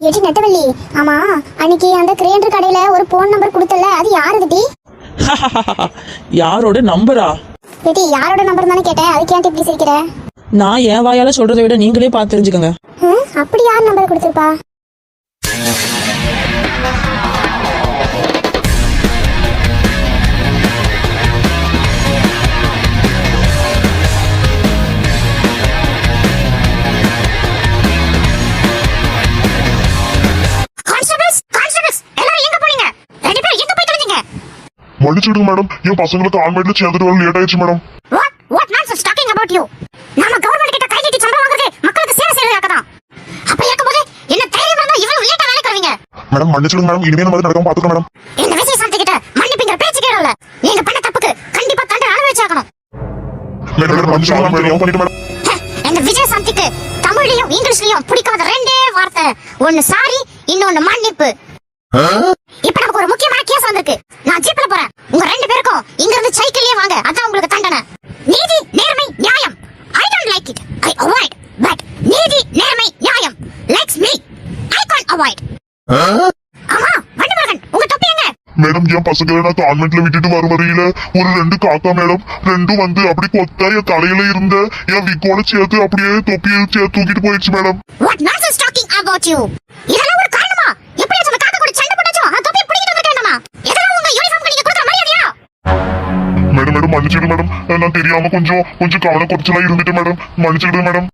ஏடி நெட்டவள்ளி, ஆமா அன்னைக்கு அந்த கிரைண்டர் கடையில ஒரு போன் நம்பர் கொடுத்தல, அது யாருதுடி? யாரோட நம்பரா? ஏடி யாரோட நம்பர் தானே கேட்டேன், அதுக்கு ஏன் இப்படி சிரிக்கிற? நான் என் வாயால சொல்றதை விட நீங்களே பார்த்து தெரிஞ்சுக்கங்க. அப்படி யார் நம்பர் கொடுத்திருப்பா? மன்னிச்சுடுங்க மேடம், என் பசங்களுக்கு ஆன்லைன்ல சேர்ந்துட்டு வர லேட் ஆயிடுச்சு madam. What nonsense talking about you? நாம கவர்மெண்ட் கிட்ட கை நீட்டி சம்பளம் வாங்குறது மக்களுக்கு சேவை செய்யறதுக்காக தான். அப்ப இருக்கும்போது என்ன தைரியம் இருந்தா இவ்வளவு லேட்டா வேலைக்கு வருவீங்க? மேடம் மன்னிச்சுடுங்க மேடம், இனிமே நம்ம நடக்காம பாத்துக்கோ மேடம். இந்த விஷயம் சாந்தி கிட்ட மன்னிப்புங்கிற பேச்சு கேடல. நீங்க பண்ண தப்புக்கு கண்டிப்பா தண்டனை அனுபவிச்சாகணும். மேடம் மன்னிச்சுடுங்க மேடம், ஏன் பண்ணிட்டு மேடம்? இந்த விஜய் சாந்திக்கு தமிழ்லயும் இங்கிலீஷ்லயும் பிடிக்காத ரெண்டே வார்த்தை, ஒன்னு சாரி, இன்னொன்னு மன்னிப்பு. இப்ப நமக்கு ஒரு முக்கியமான கேஸ் வந்திருக்கு. நான் ஜீப்ல போறேன், உங்க ரெண்டு பேருக்கும் இங்க இருந்து சைக்கிள்லயே வாங்க, அதான் உங்களுக்கு தண்டனை. நீதி நேர்மை நியாயம். I don't like it, I avoid, but நீதி நேர்மை நியாயம் likes me, I can't avoid. ஆமா வண்டமுருகன், உங்க தொப்பி எங்க? மேடம் என் பசங்களை நான் கான்வென்ட்ல விட்டுட்டு வரும் வரையில ஒரு ரெண்டு காக்கா மேடம், ரெண்டும் வந்து அப்படி கொத்தா என் தலையில இருந்த என் விக்கோட சேர்த்து அப்படியே தொப்பியை சேர்த்து தூக்கிட்டு போயிடுச்சு madam. What nonsense talking about you? இதெல்லாம் ஒரு காரணமா? எப்படி அந்த காக்கா கூட சண்டை போட்டாச்சோ அந்த தொப்பியை பிடிக்கிட்டு வந்திருக்க வேண்டாமா? இதெல்லாம் உங்க யூனிஃபார்ம்க்கு நீங்க கொடுக்குற மரியாதையா? மேடம் மேடம் மன்னிச்சுடு மேடம், நான் தெரியாம கொஞ்சம் கவன குறைச்சலா இருந்துட்டேன் மேடம், மன்னிச்சுடு மேடம்.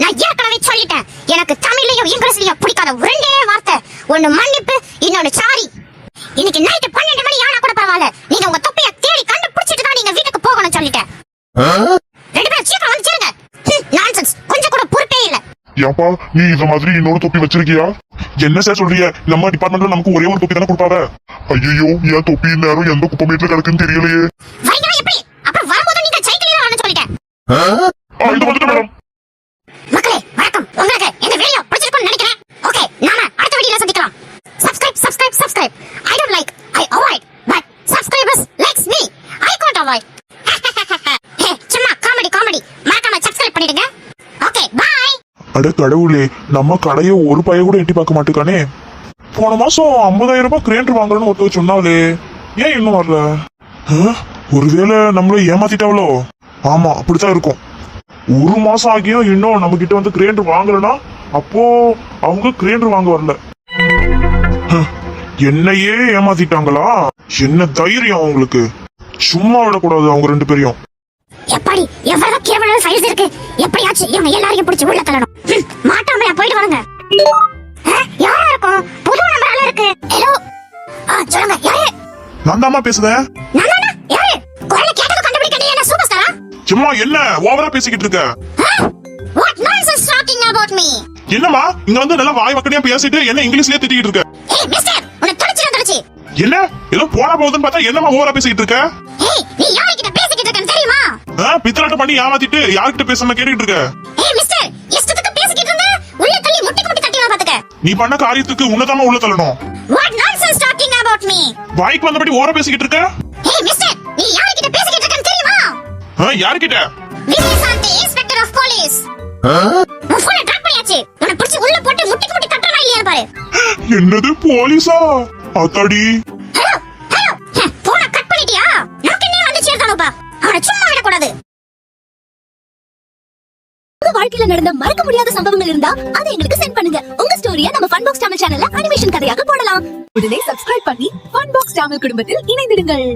நான் ஏற்கனவே சொல்லிட்டேன், எனக்கு தமிழ்லயும் இங்கிலீஷ்லயும் பிடிக்காத ரெண்டே வார்த்தை, ஒன்னு மன்னிப்பு, இன்னொன்னு சாரி. இன்னைக்கு நைட் 12 மணி ஆனா கூட பரவாயில்ல, நீங்க உங்க தொப்பியை தேடி கண்டுபிடிச்சிட்டு தான் நீங்க வீட்டுக்கு போகணும்னு சொல்லிட்டேன். ரெண்டு பேரும் சீக்கிரம் வந்து சேருங்க. நான்சென்ஸ், கொஞ்சம் கூட பொறுப்பே இல்ல. ஏப்பா நீ இந்த மாதிரி இன்னொரு தொப்பி வச்சிருக்கியா? என்ன சார் சொல்றீங்க? நம்ம டிபார்ட்மெண்ட்ல நமக்கு ஒரே ஒரு தொப்பி தானே கொடுப்பாங்க. ஐயோ என் தொப்பி நேரம் எந்த குப்பமேட்ல கிடக்குன்னு தெரியலையே. வரீங்களா எப்படி? அப்புறம் வரும்போது நீங்க சைக்கிள்ல வரணும்னு சொல்லிட்டேன். இது வந்துட்டு மேடம். மக்களே வணக்கம், உங்களுக்கு இந்த வீடியோ பிடிச்சிருக்கும்னு நினைக்கிறேன். ஓகே, நாம அடுத்த வீடியோல சந்திக்கலாம். Subscribe. I don't like, I avoid, but subscribers likes me, I can't avoid. சும்மா காமெடி, மறக்காம சப்ஸ்கிரைப் பண்ணிடுங்க. Okay bye. அட கடவுளே, நம்ம கடையை ஒரு பைய கூட எட்டி பார்க்க மாட்டேக்கானே. போன மாசம் 50,000 ரூபாய் கிரைண்டர் வாங்குறேன்னு ஒருத்தர் சொன்னாலே, ஏன் இன்னும் வரல? ஒருவேளை நம்மள ஏமாத்திட்டாவளோ? ஆமா அப்படித்தான் இருக்கும். ஒரு மாசம் ஆகியும் இன்னும் நம்ம கிட்ட வந்து கிரைண்டர் வாங்கலனா, அப்போ அவங்க கிரைண்டர் வாங்க வரல. என்னையே ஏமாத்திட்டாங்களா? என்ன தைரியம் அவங்களுக்கு? சும்மா விடக்கூடாது அவங்க ரெண்டு பேரையும். எப்படி எவ்வளவு கேவல சைஸ் இருக்கு, எப்படியாச்சும் இவங்க எல்லாரையும் பிடிச்சு உள்ள தள்ளணும். மாட்டாம போயிட்டு வாங்க. யாரா இருக்கும்? புது நம்பரால இருக்கு. ஹலோ சொல்லுங்க, யாரு? நான் தாமா பேசுறேன். நானா? யாரு? குரல் கேட்டது கண்டுபிடிக்க நீ என்ன சூப்பர் ஸ்டாரா? சும்மா என்ன ஓவரா பேசிக்கிட்டு இருக்க? What nonsense talking about me? என்னமா இங்க வந்து நல்லா வாய் வக்கடியா பேசிட்டு என்ன இங்கிலீஷ்லயே திட்டிட்டு இருக்க? ஏய் மிஸ்டர், உன்னை தொலைச்சு. என்ன ஏதோ போனா போகுதுன்னு பார்த்தா என்னமா ஓவரா பேசிக்கிட்டு இருக்க? ஏய் நீ யார்கிட்ட பேசிக்கிட்டு இருக்கன்னு தெரியுமா? பித்தலாட்டம் பண்ணி ஏமாத்திட்டு யார்கிட்ட பேசாம கேட்டுட்டு இருக்க? ஏய் மிஸ்டர், இஷ்டத்துக்கு பேசிக்கிட்டு இருந்தா உள்ள தள்ளி முட்டி தட்டிவா பாத்துக்க. நீ பண்ண காரியத்துக்கு உன்னதாமா உள்ள தள்ளணும். What nonsense talking about me? வாய்க்கு வந்தபடி ஓவரா பேசிக்கிட்டு இருக்க? ஏய் மிஸ்டர், நீ யார்கிட்ட பேசிக்கிட்டு இருக்கன்னு தெரியுமா? யார்கிட்ட? விஜய் சாந்தி, இன்ஸ்பெக்டர் ஆஃப் போலீஸ். உன் போனை ட்ராக் பண்ணியாச்சு. உன்னை பிடிச்சு உள்ள போட்டு முட்டி தட்டறா இல்லையா பாரு. என்னது போலீஸா? அத்தாடி. ஹலோ போனை கட் பண்ணிட்டியா? நமக்கு என்ன வந்து சேர்த்தானோப்பா, அவனை சும்மா விடக்கூடாது. உங்க வாழ்க்கையில நடந்த மறக்க முடியாத சம்பவங்கள் இருந்தா அதை எங்களுக்கு சென்ட் பண்ணுங்க. உங்க ஸ்டோரியை நம்ம ஃபன்பாக்ஸ் தமிழ் சேனல்ல அனிமேஷன் கதையாக போடலாம். உடனே சப்ஸ்கிரைப் பண்ணி ஃபன்பாக்ஸ் தமிழ் குடும்பத்தில் இணைந்திடுங்கள்.